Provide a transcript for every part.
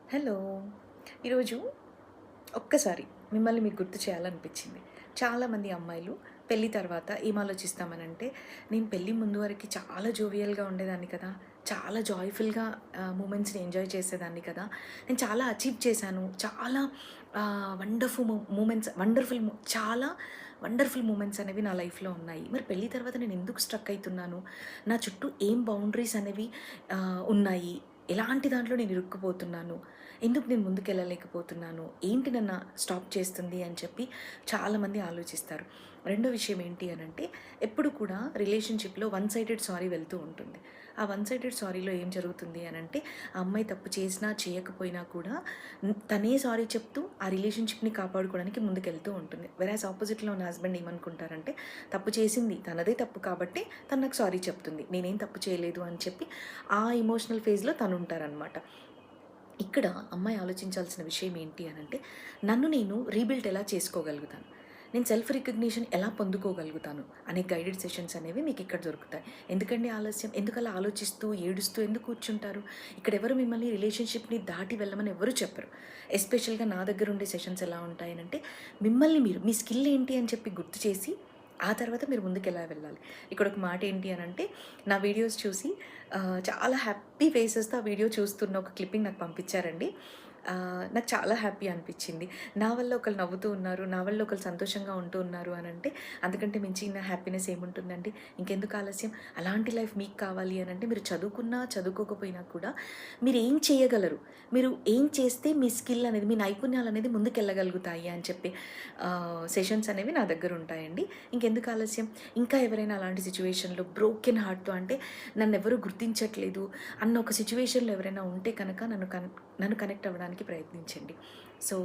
Hello! ఈరోజు ఒక్కసారి మిమ్మల్ని మీకు గుర్తు చేయాలనిపించింది. చాలామంది అమ్మాయిలు పెళ్లి తర్వాత ఏం ఆలోచిస్తామనంటే, నేను పెళ్లి ముందు వరకి చాలా జోవియల్‌గా ఉండేదాన్ని కదా! చాలా జాయ్‌ఫుల్‌గా మూమెంట్స్‌ని ఎంజాయ్ చేసేదాన్ని కదా! నేను చాలా అచీవ్ చేశాను. చాలా చాలా వండర్‌ఫుల్ మూమెంట్స్ అనేవి నా లైఫ్‌లో ఉన్నాయి. మరి పెళ్లి తర్వాత నేను ఎందుకు స్ట్రక్ అయితున్నాను? నా చుట్టూ ఏం బౌండరీస్ అనేవి ఉన్నాయి? ఎలాంటి దాంట్లో నేను ఇరుక్కుపోతున్నాను? ఎందుకు నేను ముందుకెళ్ళలేకపోతున్నాను? ఏంటి నన్ను స్టాప్ చేస్తుంది అని చెప్పి చాలామంది ఆలోచిస్తారు. రెండో విషయం ఏంటి అనంటే, ఎప్పుడు కూడా రిలేషన్‌షిప్‌లో వన్ సైడెడ్ సారీ వెళ్తూ ఉంటుంది. ఆ వన్ సైడెడ్ సారీలో ఏం జరుగుతుంది అనంటే, ఆ అమ్మాయి తప్పు చేసినా, చేయకపోయినా కూడా తనే సారీ చెప్తూ ఆ రిలేషన్‌షిప్‌ని కాపాడుకోవడానికి ముందుకెళ్తూ ఉంటుంది. వెరాస్ ఆపోజిట్‌లో ఉన్న హస్బెండ్ ఏమనుకుంటారంటే, తప్పు చేసింది తనదే తప్పు కాబట్టి తను నాకు సారీ చెప్తుంది. నేనేం తప్పు చేయలేదు అని చెప్పి ఆ ఎమోషనల్ ఫేజ్‌లో తనుంటారనమాట. ఇక్కడ అమ్మాయి ఆలోచించాల్సిన విషయం ఏంటి అనంటే, నన్ను నేను రీబిల్డ్ ఎలా చేసుకోగలుగుతాను? నేను సెల్ఫ్ రికగ్నిషన్ ఎలా పొందుకోగలుగుతాను? అనే గైడెడ్ సెషన్స్ అనేవి మీకిక్కడ దొరుకుతాయి. ఎందుకండి ఆలస్యం? ఎందుకలా ఆలోచిస్తూ, ఏడుస్తూ ఎందుకు కూర్చుంటారు? ఇక్కడెవరు మిమ్మల్ని రిలేషన్‌షిప్‌ని దాటి వెళ్ళమని ఎవ్వరు చెప్పరు. ఎస్పెషల్‌గా నా దగ్గరుండే సెషన్స్ ఎలా ఉంటాయనంటే, మిమ్మల్ని మీరు మీ స్కిల్ ఏంటి అని చెప్పి గుర్తు చేసి, ఆ తర్వాత మీరు ముందుకెలా వెళ్ళాలి. ఇక్కడొక మాట ఏంటి అనంటే, నా వీడియోస్ చూసి చాలా హ్యాపీ ఫేసెస్‌తో ఆ వీడియో చూస్తున్న ఒక క్లిప్పింగ్ నాకు పంపించారండి. నాకు చాలా హ్యాపీ అనిపిచ్చింది. నా వల్ల ఒకళ్ళు నవ్వుతూ ఉన్నారు, నా వల్ల ఒకళ్ళు సంతోషంగా ఉంటూ ఉన్నారు అనంటే, అంతకంటే మించిన హ్యాపీనెస్ ఏముంటుందండి? ఇంకెందుకు ఆలస్యం? అలాంటి లైఫ్ మీకు కావాలి అనంటే, మీరు చదువుకున్నా, చదువుకోకపోయినా కూడా మీరేం చేయగలరు? మీరు ఏం చేస్తే మీ స్కిల్ అనేది, మీ నైపుణ్యాలనేది ముందుకెళ్ళగలుగుతాయి అని చెప్పి సెషన్స్ అనేవి నా దగ్గరుంటాయండి. ఇంకెందుకు ఆలస్యం? ఇంకా ఎవరైనా అలాంటి సిట్యుయేషన్‌లో బ్రోకెన్ హార్ట్‌తో అంటే నన్నెవరు గుర్తించట్లేదు అన్న ఒక సిట్యుయేషన్‌లో ఎవరైనా ఉంటే కనుక నన్ను కనెక్ట్ అవ్వడానికి ప్రయత్నించండి. సో,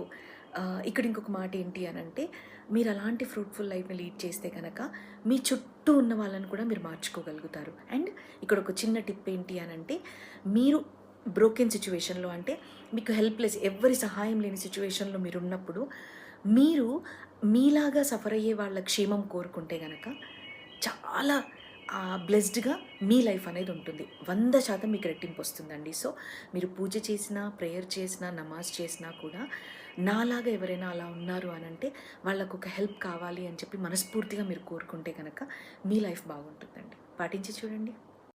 ఇక్కడ ఇంకొక మాట ఏంటి అనంటే, మీరు అలాంటి ఫ్రూట్‌ఫుల్ లైఫ్‌ని లీడ్ చేస్తే గనక మీ చుట్టూ ఉన్న వాళ్ళని కూడా మీరు మార్చుకోగలుగుతారు. అండ్ ఇక్కడ ఒక చిన్న టిప్ ఏంటి అనంటే, మీరు బ్రోకెన్ సిట్యుయేషన్‌లో అంటే మీకు హెల్ప్‌లెస్ ఎవ్వరి సహాయం లేని సిట్యుయేషన్‌లో మీరున్నప్పుడు, మీరు మీలాగా సఫర్ అయ్యే వాళ్ళ క్షేమం కోరుకుంటే గనక చాలా బ్లెస్డ్‌గా మీ లైఫ్ అనేది ఉంటుంది. 100% మీకు రెట్టింపొస్తుందండి. సో, మీరు పూజ చేసినా, ప్రేయర్ చేసినా, నమాజ్ చేసినా కూడా నాలాగా ఎవరైనా అలా ఉన్నారు అనంటే వాళ్ళకొక హెల్ప్ కావాలి అని చెప్పి మనస్ఫూర్తిగా మీరు కోరుకుంటే గనక మీ లైఫ్ బాగుంటుందండి. పాటించి చూడండి.